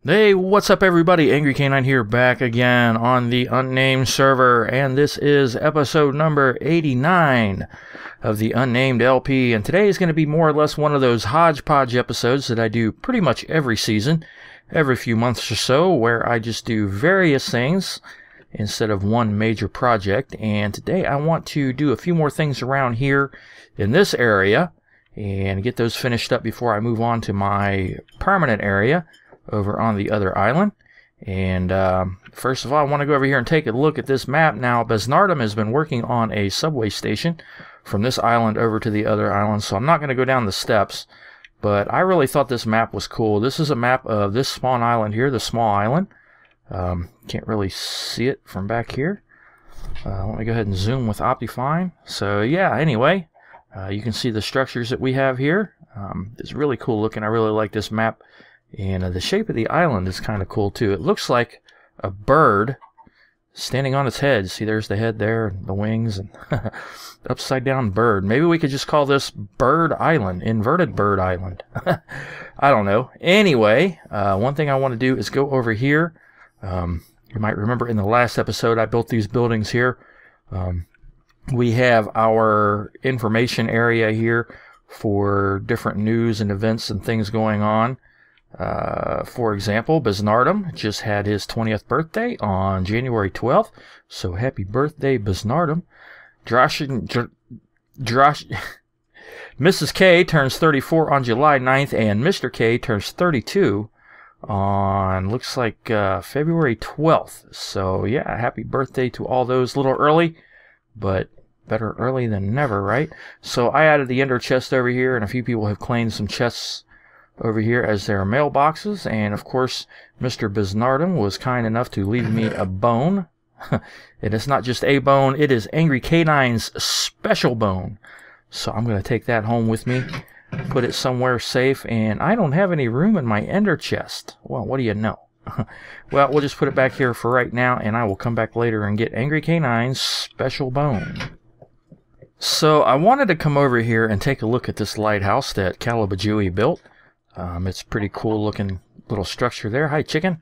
Hey, what's up everybody? Angry Canine here, back again on the Unnamed Server, and this is episode number 89 of the Unnamed LP, and today is going to be more or less one of those hodgepodge episodes that I do pretty much every season, every few months or so, where I just do various things instead of one major project. And today I want to do a few more things around here in this area and get those finished up before I move on to my permanent area over on the other island. And first of all, I want to go over here and take a look at this map. Now, Besnardm has been working on a subway station from this island over to the other island, so I'm not going to go down the steps, but I really thought this map was cool. This is a map of this spawn island here, the small island. Can't really see it from back here. Let me go ahead and zoom with Optifine. So yeah, anyway, you can see the structures that we have here. It's really cool looking. I really like this map. And the shape of the island is kind of cool too. It looks like a bird standing on its head. See, there's the head there, the wings, and upside down bird. Maybe we could just call this Bird Island, Inverted Bird Island. I don't know. Anyway, one thing I want to do is go over here. You might remember in the last episode I built these buildings here. We have our information area here for different news and events and things going on. For example, Besnardm just had his 20th birthday on January 12th, so happy birthday, Besnardm. Mrs. K turns 34 on July 9th, and Mr. K turns 32 on, looks like, February 12th. So yeah, happy birthday to all those. A little early, but better early than never, right? So I added the ender chest over here, and a few people have claimed some chests over here as their mailboxes, and of course Mr. Besnardm was kind enough to leave me a bone. And it's not just a bone, it is Angry Canine's special bone. So I'm going to take that home with me, put it somewhere safe, and I don't have any room in my ender chest. Well, what do you know? Well, we'll just put it back here for right now, and I will come back later and get Angry Canine's special bone. So I wanted to come over here and take a look at this lighthouse that Calabajui built. It's pretty cool looking little structure there. Hi, chicken.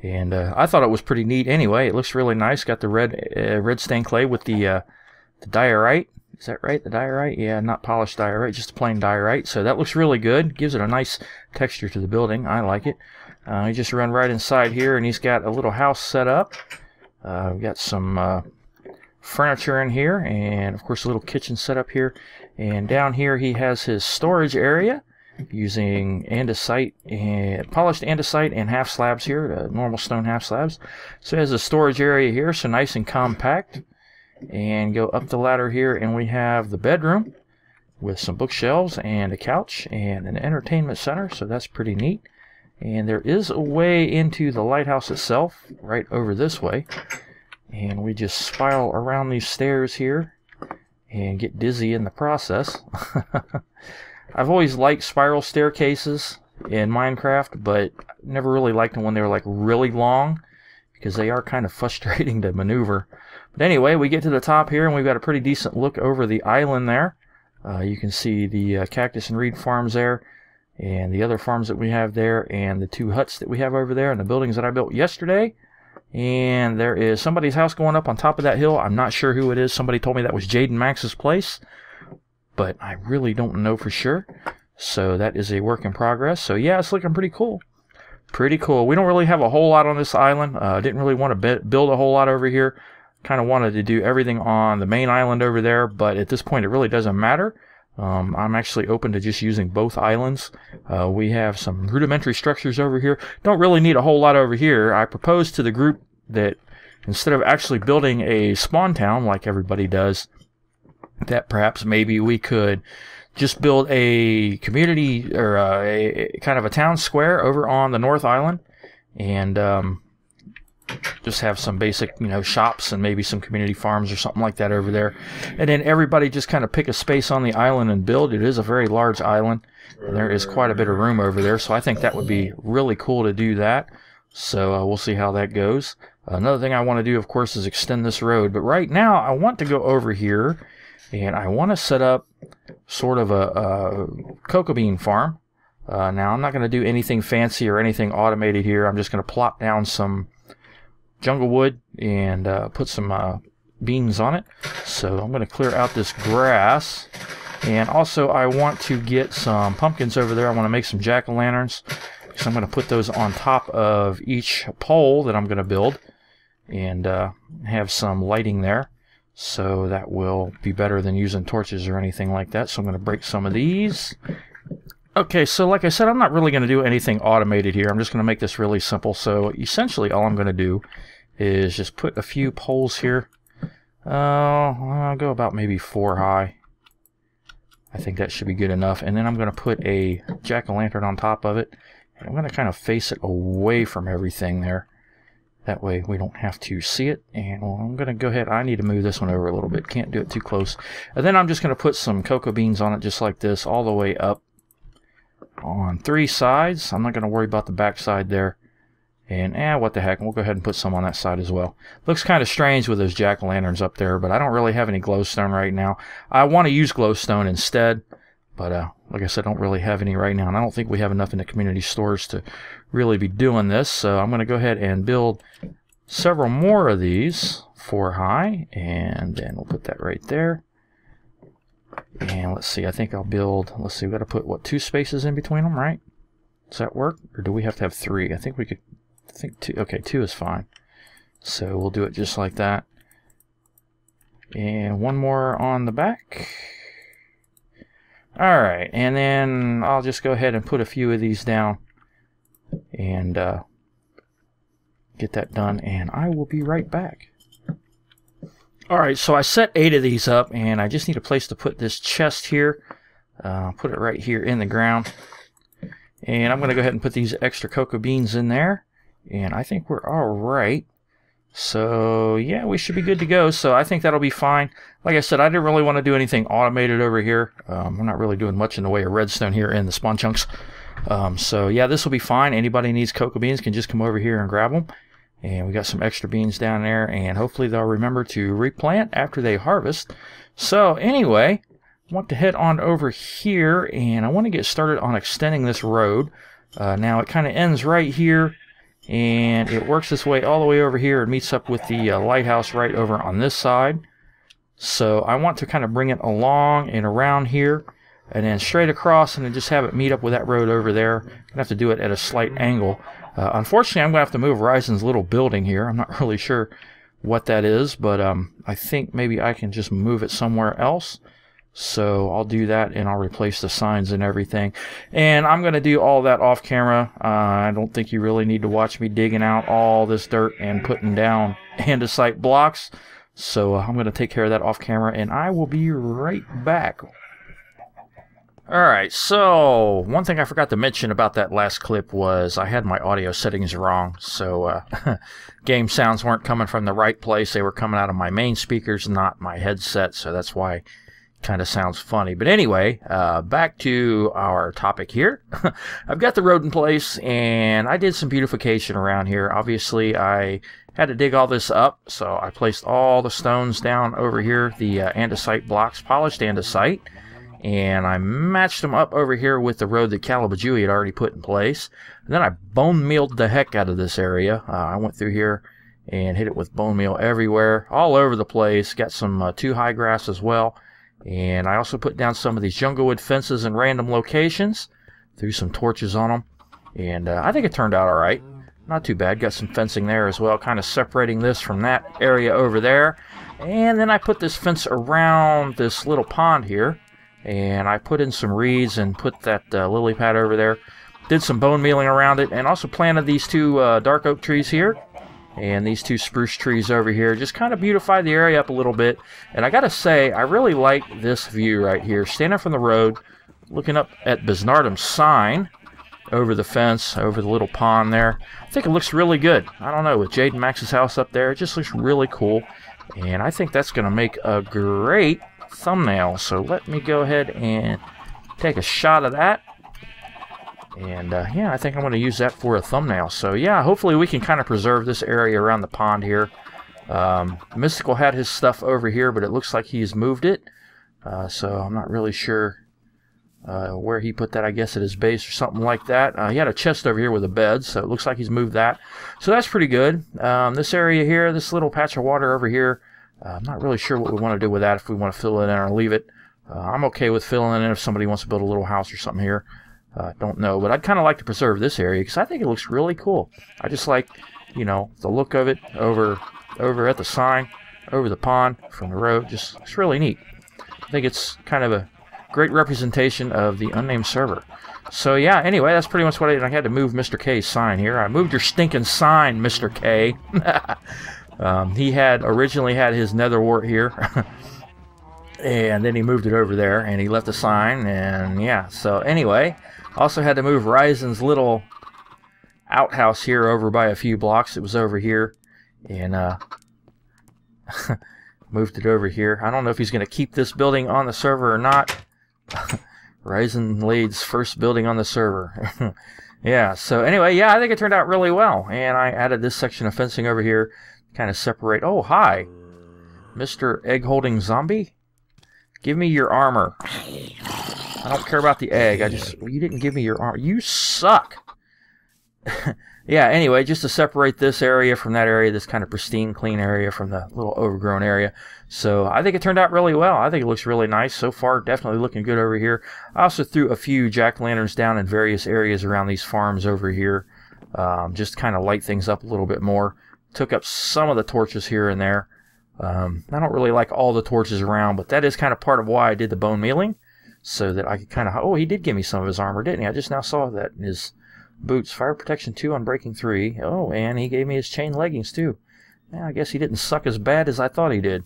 And I thought it was pretty neat anyway. It looks really nice. Got the red stained clay with the diorite. Is that right? The diorite? Yeah, not polished diorite, just plain diorite. So that looks really good. Gives it a nice texture to the building. I like it. You just run right inside here, and he's got a little house set up. We've got some furniture in here, and of course a little kitchen set up here. And down here he has his storage area, using andesite and polished andesite and half slabs here, normal stone half slabs. So it has a storage area here, so nice and compact. And go up the ladder here, and we have the bedroom with some bookshelves and a couch and an entertainment center, so that's pretty neat. And there is a way into the lighthouse itself right over this way, and we just spiral around these stairs here and get dizzy in the process. I've always liked spiral staircases in Minecraft, but never really liked them when they were like really long, because they are kind of frustrating to maneuver. But anyway, we get to the top here, and we've got a pretty decent look over the island there. You can see the cactus and reed farms there, and the other farms that we have there, and the two huts that we have over there, and the buildings that I built yesterday. And there is somebody's house going up on top of that hill. I'm not sure who it is. Somebody told me that was Jaden Max's place, but I really don't know for sure. So that is a work in progress. So yeah, it's looking pretty cool. Pretty cool. We don't really have a whole lot on this island. Didn't really want to build a whole lot over here. Kind of wanted to do everything on the main island over there, but at this point it really doesn't matter. I'm actually open to just using both islands. We have some rudimentary structures over here. Don't really need a whole lot over here. I proposed to the group that instead of actually building a spawn town like everybody does, that perhaps maybe we could just build a community or a kind of a town square over on the North Island, and just have some basic, shops and maybe some community farms or something like that over there. And then everybody just kind of pick a space on the island and build. It is a very large island, and there is quite a bit of room over there, so I think that would be really cool to do that. So we'll see how that goes. Another thing I want to do, of course, is extend this road. But right now, I want to go over here, and I want to set up sort of a cocoa bean farm Now I'm not going to do anything fancy or anything automated here. I'm just going to plop down some jungle wood and put some beans on it. So I'm going to clear out this grass. And also I want to get some pumpkins over there. I want to make some jack-o'-lanterns. So I'm going to put those on top of each pole that I'm going to build and have some lighting there. So that will be better than using torches or anything like that. So I'm going to break some of these. Okay, so like I said, I'm not really going to do anything automated here. I'm just going to make this really simple. So essentially all I'm going to do is just put a few poles here. I'll go about maybe 4 high. I think that should be good enough. And then I'm going to put a jack-o'-lantern on top of it. And I'm going to kind of face it away from everything there. That way we don't have to see it. And well, I'm going to go ahead. I need to move this one over a little bit. Can't do it too close. And then I'm just going to put some cocoa beans on it just like this all the way up on 3 sides. I'm not going to worry about the back side there. And what the heck, we'll go ahead and put some on that side as well. Looks kind of strange with those jack-o'-lanterns up there, but I don't really have any glowstone right now. I want to use glowstone instead, but like I said, I don't really have any right now, and I don't think we have enough in the community stores to really be doing this. So I'm going to go ahead and build several more of these 4 high, and then we'll put that right there. And let's see, I think I'll build, let's see, we've got to put, what, 2 spaces in between them, right? Does that work? Or do we have to have 3? I think we could, I think 2, okay, 2 is fine. So we'll do it just like that. And 1 more on the back. Alright, and then I'll just go ahead and put a few of these down. And get that done, and I will be right back. Alright, so I set 8 of these up, and I just need a place to put this chest here. Put it right here in the ground. And I'm going to go ahead and put these extra cocoa beans in there. And I think we're alright. So, yeah, we should be good to go. So I think that'll be fine. Like I said, I didn't really want to do anything automated over here. I'm not really doing much in the way of redstone here in the spawn chunks. So, yeah, this will be fine. Anybody who needs cocoa beans can just come over here and grab them. And we got some extra beans down there. And hopefully they'll remember to replant after they harvest. So, anyway, I want to head on over here. And I want to get started on extending this road. Now, it kind of ends right here. And it works its way all the way over here and meets up with the lighthouse right over on this side. So I want to kind of bring it along and around here and then straight across and then just have it meet up with that road over there. I'm going to have to do it at a slight angle. Unfortunately, I'm going to have to move Horizon's little building here. I'm not really sure what that is, but I think maybe I can just move it somewhere else. So I'll do that and I'll replace the signs and everything. And I'm going to do all that off camera. I don't think you really need to watch me digging out all this dirt and putting down andesite blocks. So I'm going to take care of that off camera and I will be right back. Alright, so one thing I forgot to mention about that last clip was I had my audio settings wrong. So game sounds weren't coming from the right place. They were coming out of my main speakers, not my headset. So that's why kind of sounds funny. But anyway, back to our topic here. I've got the road in place and I did some beautification around here. Obviously I had to dig all this up, so I placed all the stones down over here, the andesite blocks, polished andesite, and I matched them up over here with the road that Calabajui had already put in place. And then I bone mealed the heck out of this area. I went through here and hit it with bone meal everywhere, all over the place. Got some 2 high grass as well. And I also put down some of these jungle wood fences in random locations. Threw some torches on them. And I think it turned out alright. Not too bad. Got some fencing there as well. Kind of separating this from that area over there. And then I put this fence around this little pond here. And I put in some reeds and put that lily pad over there. Did some bone mealing around it. And also planted these 2 dark oak trees here. And these 2 spruce trees over here just kind of beautify the area up a little bit. And I gotta say, I really like this view right here. Standing from the road, looking up at Besnardm's sign over the fence, over the little pond there. I think it looks really good. I don't know, with Jade and Max's house up there, it just looks really cool. And I think that's going to make a great thumbnail. So let me go ahead and take a shot of that. And yeah, I think I'm going to use that for a thumbnail. So yeah, hopefully we can kind of preserve this area around the pond here. Mystical had his stuff over here, but it looks like he's moved it. So I'm not really sure Where he put that, I guess, at his base or something like that. He had a chest over here with a bed, so it looks like he's moved that. So that's pretty good. This area here, this little patch of water over here, I'm not really sure what we want to do with that, if we want to fill it in or leave it. I'm okay with filling it in if somebody wants to build a little house or something here. Don't know, but I'd kind of like to preserve this area because I think it looks really cool. I just like, you know, the look of it over at the sign, over the pond, from the road. Just, it's really neat. I think it's kind of a great representation of the Unnamed Server. So yeah, anyway, that's pretty much what I did. I had to move Mr. K's sign here. I moved your stinking sign, Mr. K. He had originally had his nether wart here. And then he moved it over there, and he left a sign, and yeah. So anyway, also had to move Ryzen's little outhouse here over by a few blocks. It was over here, and moved it over here. I don't know if he's going to keep this building on the server or not. Ryzen Lade's first building on the server. Yeah, so anyway, yeah, I think it turned out really well. And I added this section of fencing over here, kind of separate. Oh, hi, Mr. Egg-holding zombie. Give me your armor. I don't care about the egg. You didn't give me your armor. You suck. Yeah, anyway, just to separate this area from that area, this kind of pristine, clean area from the little overgrown area. So I think it turned out really well. I think it looks really nice so far. Definitely looking good over here. I also threw a few jack-o'-lanterns down in various areas around these farms over here. Just kind of light things up a little bit more. Took up some of the torches here and there. I don't really like all the torches around, but that is kind of part of why I did the bone mealing, so that I could kind of... Oh, he did give me some of his armor, didn't he? I just now saw that in his boots. Fire protection 2 on breaking 3. Oh, and he gave me his chain leggings too. Yeah, I guess he didn't suck as bad as I thought he did.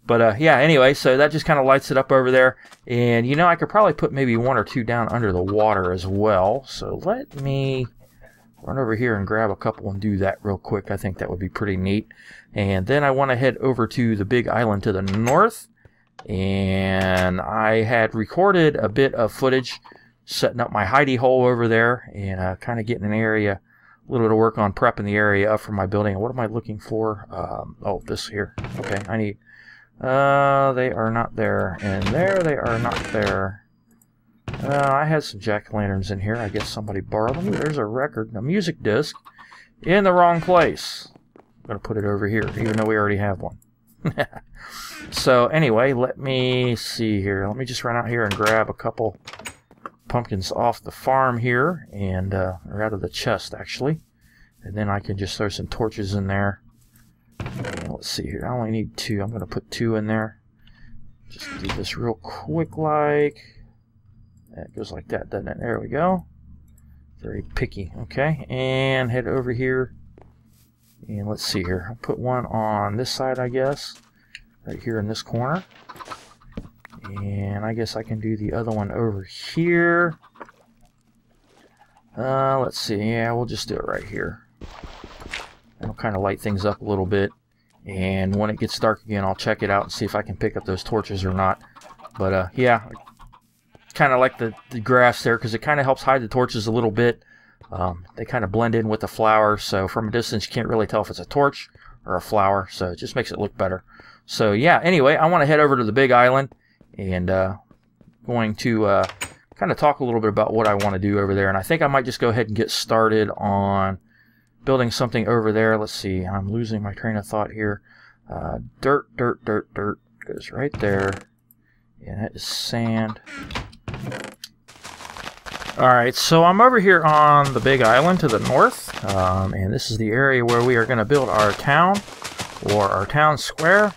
But yeah, anyway, so that just kind of lights it up over there. And you know, I could probably put maybe 1 or 2 down under the water as well. So let me run over here and grab a couple and do that real quick. I think that would be pretty neat. And then I want to head over to the big island to the north. And I had recorded a bit of footage setting up my hidey hole over there, and kind of getting an area, a little bit of work on prepping the area up for my building. What am I looking for? Oh, this here. Okay, I need... they are not there. And there they are not there. I had some jack-o'-lanterns in here. I guess somebody borrowed them. There's a record, a music disc, in the wrong place. I'm going to put it over here, even though we already have one. So anyway, let me see here. Let me just run out here and grab a couple pumpkins off the farm here, and or out of the chest actually, and then I can just throw some torches in there. And let's see here. I only need 2. I'm going to put 2 in there. Just do this real quick, like. That goes like that, doesn't it? There we go. Very picky. Okay, and head over here. And let's see here. I'll put 1 on this side, I guess. Right here in this corner. And I guess I can do the other one over here. Let's see. Yeah, we'll just do it right here. That'll kind of light things up a little bit. And when it gets dark again, I'll check it out and see if I can pick up those torches or not. But yeah, kind of like the grass there, because it kind of helps hide the torches a little bit. They kind of blend in with the flower, so from a distance you can't really tell if it's a torch or a flower, so it just makes it look better. So yeah, anyway, I want to head over to the big island, and going to kind of talk a little bit about what I want to do over there. And I think I might just go ahead and get started on building something over there. Let's see, I'm losing my train of thought here. Dirt goes right there, and that is sand. Alright, so I'm over here on the big island to the north, and this is the area where we are going to build our town, or our town square,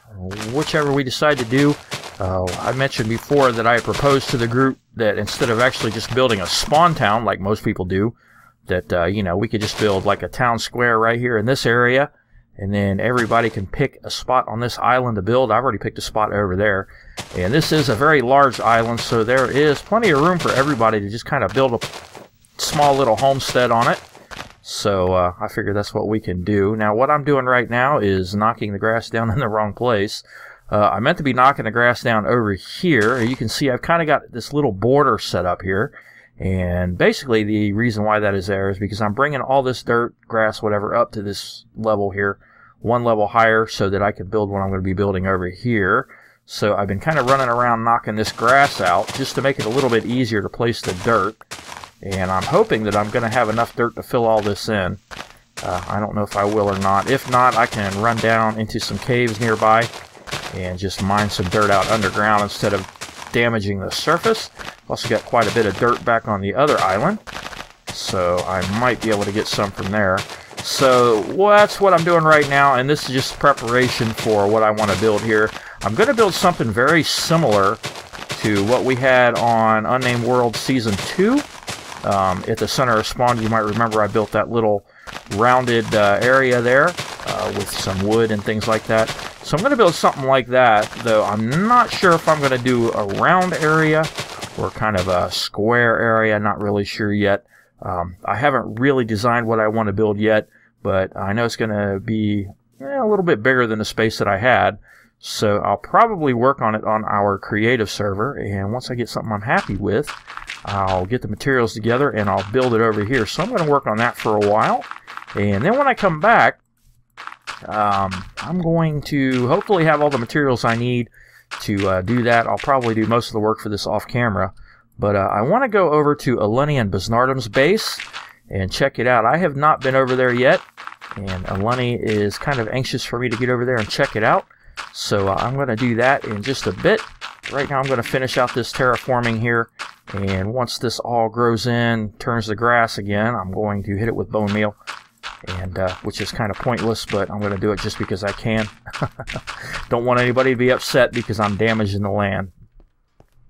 whichever we decide to do. I mentioned before that I proposed to the group that instead of actually just building a spawn town like most people do, that you know, we could just build like a town square right here in this area, and then everybody can pick a spot on this island to build. I've already picked a spot over there, and this is a very large island, so there is plenty of room for everybody to just kind of build a small little homestead on it. So I figure that's what we can do. Now what I'm doing right now is knocking the grass down in the wrong place. I meant to be knocking the grass down over here. You can see I've kind of got this little border set up here. And basically the reason why that is there is because I'm bringing all this dirt, grass, whatever, up to this level here, 1 level higher, so that I can build what I'm going to be building over here. So I've been kind of running around knocking this grass out just to make it a little bit easier to place the dirt. And I'm hoping that I'm going to have enough dirt to fill all this in. I don't know if I will or not. If not, I can run down into some caves nearby and just mine some dirt out underground instead of damaging the surface. Also got quite a bit of dirt back on the other island, so I might be able to get some from there. So that's what I'm doing right now, and this is just preparation for what I want to build here. I'm going to build something very similar to what we had on Unnamed World Season 2. At the center of spawn, you might remember I built that little rounded area there with some wood and things like that. So I'm going to build something like that, though I'm not sure if I'm going to do a round area or kind of a square area. Not really sure yet. I haven't really designed what I want to build yet, but I know it's going to be a little bit bigger than the space that I had. So I'll probably work on it on our creative server, and once I get something I'm happy with, I'll get the materials together and I'll build it over here. So I'm going to work on that for a while, and then when I come back, I'm going to hopefully have all the materials I need to do that. I'll probably do most of the work for this off camera, but I want to go over to Alunny and Besnardm's base and check it out. I have not been over there yet, and Alunny is kind of anxious for me to get over there and check it out. So I'm going to do that in just a bit. Right now I'm going to finish out this terraforming here, and once this all grows in, turns to grass again, I'm going to hit it with bone meal, and which is kind of pointless, but I'm going to do it just because I can. Don't want anybody to be upset because I'm damaging the land.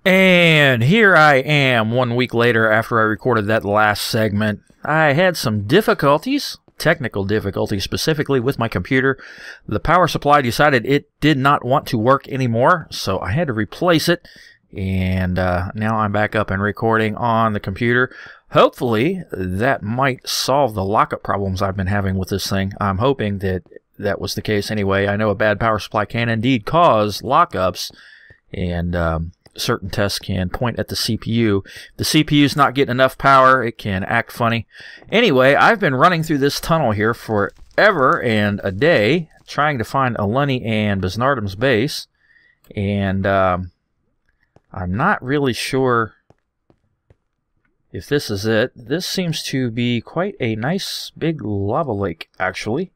And here I am 1 week later after I recorded that last segment. I had some difficulties. Technical difficulty, specifically with my computer. The power supply decided it did not want to work anymore, so I had to replace it, and now I'm back up and recording on the computer. Hopefully that might solve the lockup problems I've been having with this thing. I'm hoping that that was the case anyway. I know a bad power supply can indeed cause lockups, and certain tests can point at the CPU. If the CPU's not getting enough power, it can act funny. Anyway, I've been running through this tunnel here forever and a day, trying to find Alunny and Besnardm's base, and I'm not really sure if this is it. This seems to be quite a nice big lava lake, actually.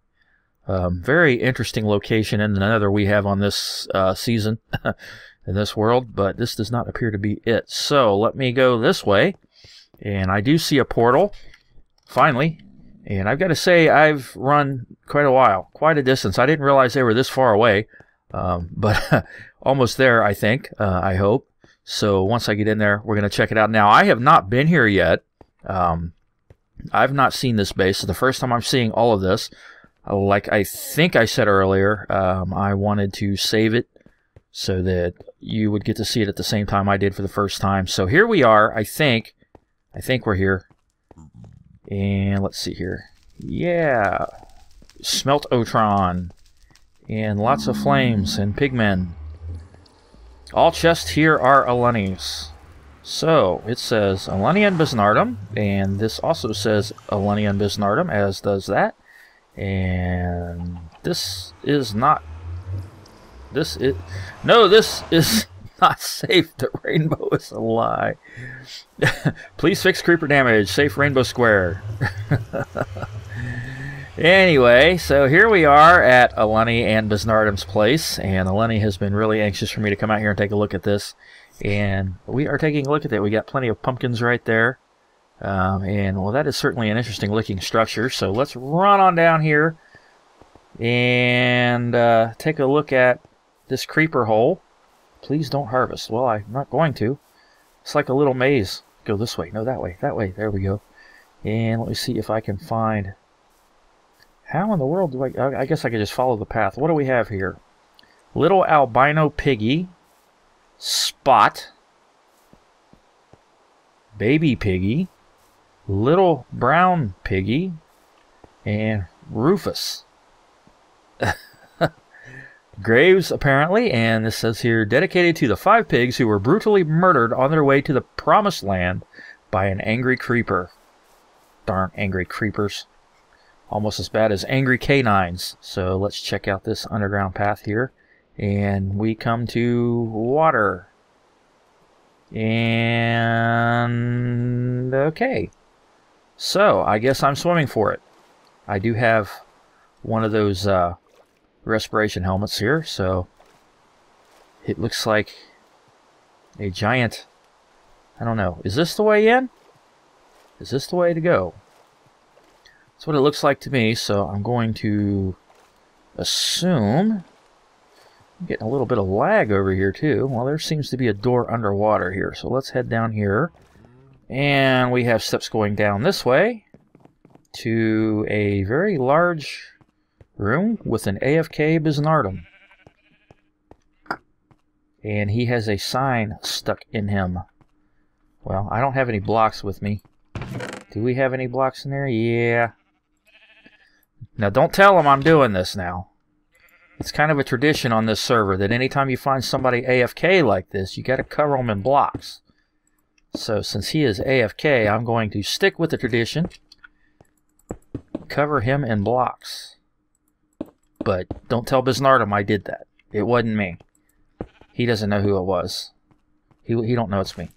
Very interesting location in the nether we have on this season. In this world, but this does not appear to be it. So let me go this way, and I do see a portal finally, and I've got to say I've run quite a while, quite a distance. I didn't realize they were this far away, but almost there, I think. I hope. So once I get in there, we're going to check it out. Now, I have not been here yet. I've not seen this base. It's the first time I'm seeing all of this. Like I think I said earlier, I wanted to save it so that you would get to see it at the same time I did for the first time. So here we are, I think we're here. And let's see here. Yeah. Smelt Otron. And lots of flames and pigmen. All chests here are Alunny's. So it says Alunny and Besnardm, and this also says Alunny and Besnardm, as does that. And this is not this is not safe. The rainbow is a lie. Please fix creeper damage. Safe rainbow square. Anyway, so here we are at Alunny and Besnardm's place, and Alunny has been really anxious for me to come out here and take a look at this, and we are taking a look at it. We got plenty of pumpkins right there, and well, that is certainly an interesting looking structure. So let's run on down here and take a look at this creeper hole. Please don't harvest. Well, I'm not going to. It's like a little maze. Go this way. No, that way. That way. There we go. And let me see if I can find... How in the world do I guess I could just follow the path. What do we have here? Little albino piggy. Spot. Baby piggy. Little brown piggy. And Rufus. Graves, apparently, and this says here, dedicated to the 5 pigs who were brutally murdered on their way to the promised land by an angry creeper. Darn angry creepers. Almost as bad as angry canines. So let's check out this underground path here. And we come to water. And okay. So I guess I'm swimming for it. I do have one of those respiration helmets here, so it looks like a giant, I don't know, is this the way in? Is this the way to go? That's what it looks like to me, so I'm going to assume. I'm getting a little bit of lag over here too. Well, there seems to be a door underwater here, so let's head down here. And we have steps going down this way to a very large room with an AFK Besnardm. And he has a sign stuck in him. Well, I don't have any blocks with me. Do we have any blocks in there? Yeah. Now, don't tell him I'm doing this now. It's kind of a tradition on this server that anytime you find somebody AFK like this, you got to cover them in blocks. So, since he is AFK, I'm going to stick with the tradition. Cover him in blocks. But don't tell Besnardm I did that. It wasn't me. He doesn't know who it was. He don't know it's me.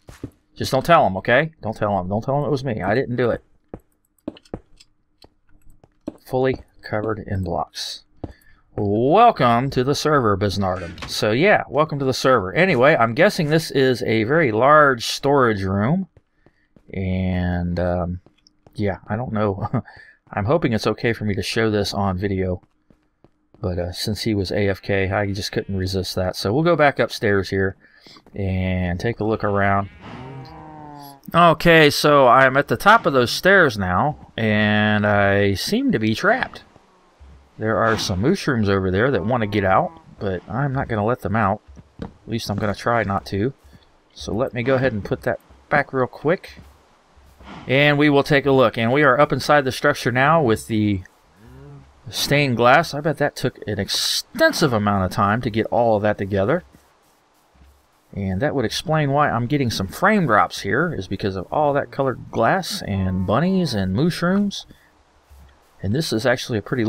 Just don't tell him, okay? Don't tell him. Don't tell him it was me. I didn't do it. Fully covered in blocks. Welcome to the server, Besnardm. So yeah, welcome to the server. Anyway, I'm guessing this is a very large storage room. And, yeah, I don't know. I'm hoping it's okay for me to show this on video. But since he was AFK, I just couldn't resist that. So we'll go back upstairs here and take a look around. Okay, so I'm at the top of those stairs now, and I seem to be trapped. There are some mushrooms over there that want to get out, but I'm not going to let them out. At least I'm going to try not to. So let me go ahead and put that back real quick. And we will take a look. And we are up inside the structure now with the stained glass. I bet that took an extensive amount of time to get all of that together. And that would explain why I'm getting some frame drops here, is because of all that colored glass and bunnies and mushrooms. And this is actually a pretty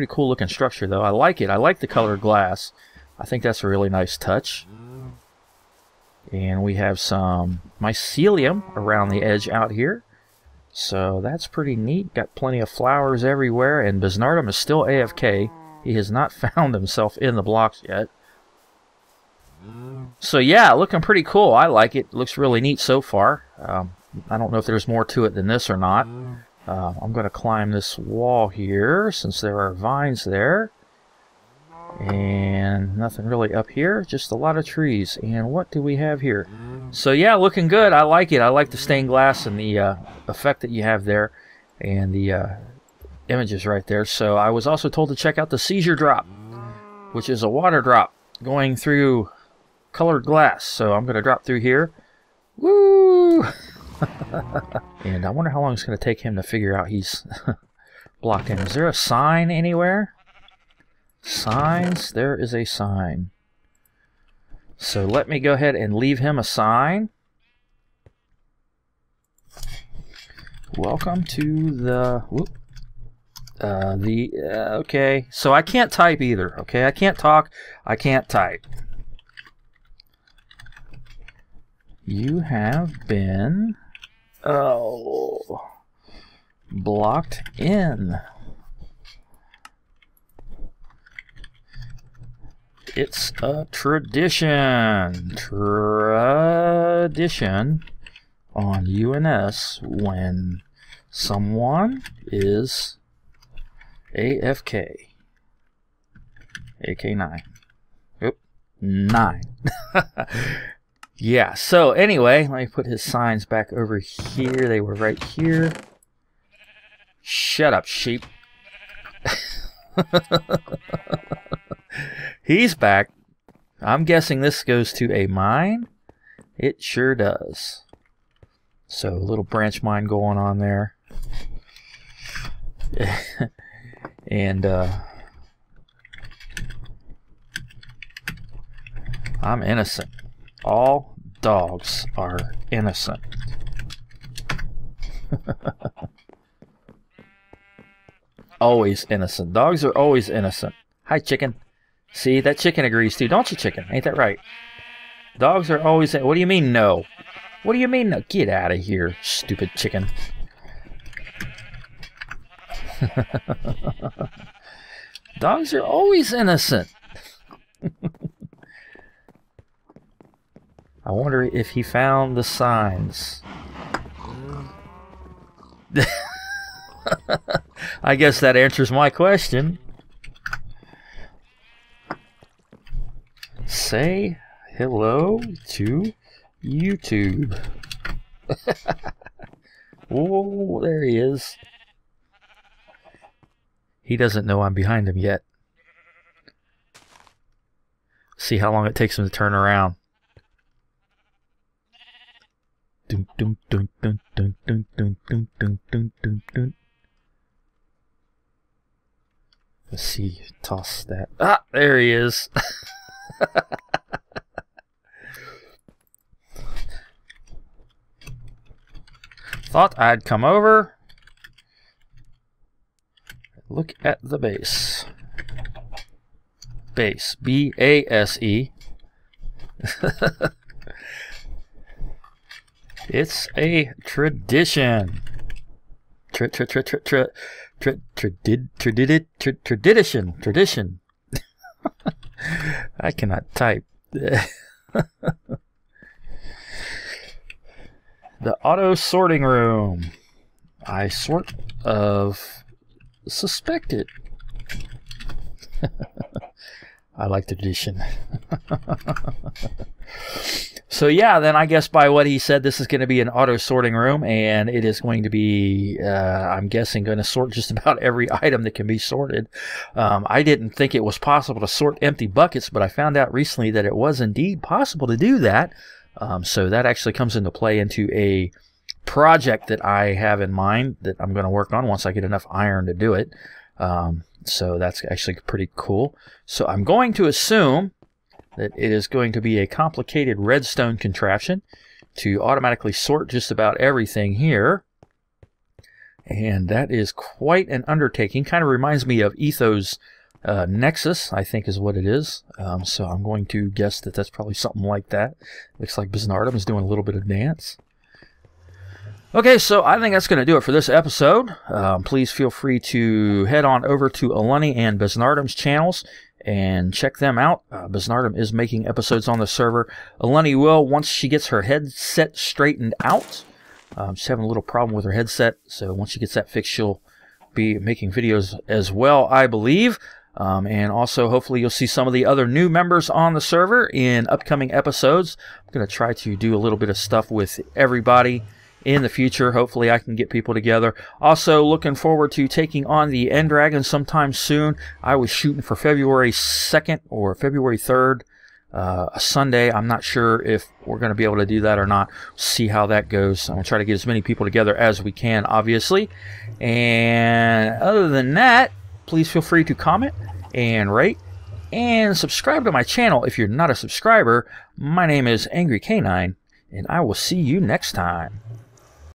cool looking structure, though. I like it. I like the colored glass. I think that's a really nice touch. And we have some mycelium around the edge out here. So that's pretty neat. Got plenty of flowers everywhere, and Besnardm is still AFK. He has not found himself in the blocks yet. So yeah, looking pretty cool. I like it. Looks really neat so far. I don't know if there's more to it than this or not. I'm going to climb this wall here since there are vines there. And nothing really up here, just a lot of trees. And what do we have here? So yeah, looking good. I like it. I like the stained glass and the effect that you have there, and the images right there. So I was also told to check out the seizure drop, which is a water drop going through colored glass. So I'm going to drop through here. Woo! And I wonder how long it's going to take him to figure out he's blocked in. Is there a sign anywhere? Signs? There is a sign. So let me go ahead and leave him a sign. Welcome to the... okay. So I can't type either, okay? I can't talk. I can't type. You have been... blocked in. It's a tradition. Tradition on UNS when someone is AFK. AK9. Oop. 9. Yeah, so anyway, let me put his signs back over here. They were right here. Shut up, sheep. He's back. I'm guessing this goes to a mine. It sure does. So, a little branch mine going on there. And, I'm innocent. All dogs are innocent. Always innocent. Dogs are always innocent. Hi, chicken. See, that chicken agrees too, don't you, chicken? Ain't that right? Dogs are always... What do you mean, no? What do you mean, no? Get out of here, stupid chicken. Dogs are always innocent. I wonder if he found the signs. I guess that answers my question. Say hello to YouTube. Oh, there he is. He doesn't know I'm behind him yet. See how long it takes him to turn around. Dun, dun, dun, dun, dun, dun, dun, dun, dun, dun, dun, dun. Let's see, toss that. Ah, there he is. Thought I'd come over. Look at the base. Base. B-A-S-E. It's a tradition. Tradition. I cannot type. The auto sorting room. I sort of suspected. I like the tradition. So yeah, then I guess by what he said, this is going to be an auto sorting room, and it is going to be, I'm guessing, going to sort just about every item that can be sorted. I didn't think it was possible to sort empty buckets, but I found out recently that it was indeed possible to do that. So that actually comes into play into a project that I have in mind that I'm going to work on once I get enough iron to do it. So that's actually pretty cool. So I'm going to assume that it is going to be a complicated redstone contraption to automatically sort just about everything here. And that is quite an undertaking. Kind of reminds me of Etho's Nexus, I think is what it is. So I'm going to guess that that's probably something like that. Looks like Besnardm is doing a little bit of dance. Okay, so I think that's going to do it for this episode. Please feel free to head on over to Alunny and Besnardm's channels and check them out. Besnardm is making episodes on the server. Alunny will, once she gets her headset straightened out. She's having a little problem with her headset, so once she gets that fixed, she'll be making videos as well, I believe. And also, hopefully, you'll see some of the other new members on the server in upcoming episodes. I'm going to try to do a little bit of stuff with everybody in the future. Hopefully I can get people together. Also looking forward to taking on the End Dragon sometime soon. I was shooting for February 2nd or February 3rd, a Sunday. I'm not sure if we're going to be able to do that or not. See how that goes. I'm going to try to get as many people together as we can, obviously. And other than that, please feel free to comment and rate and subscribe to my channel if you're not a subscriber. My name is Angry Canine, and I will see you next time.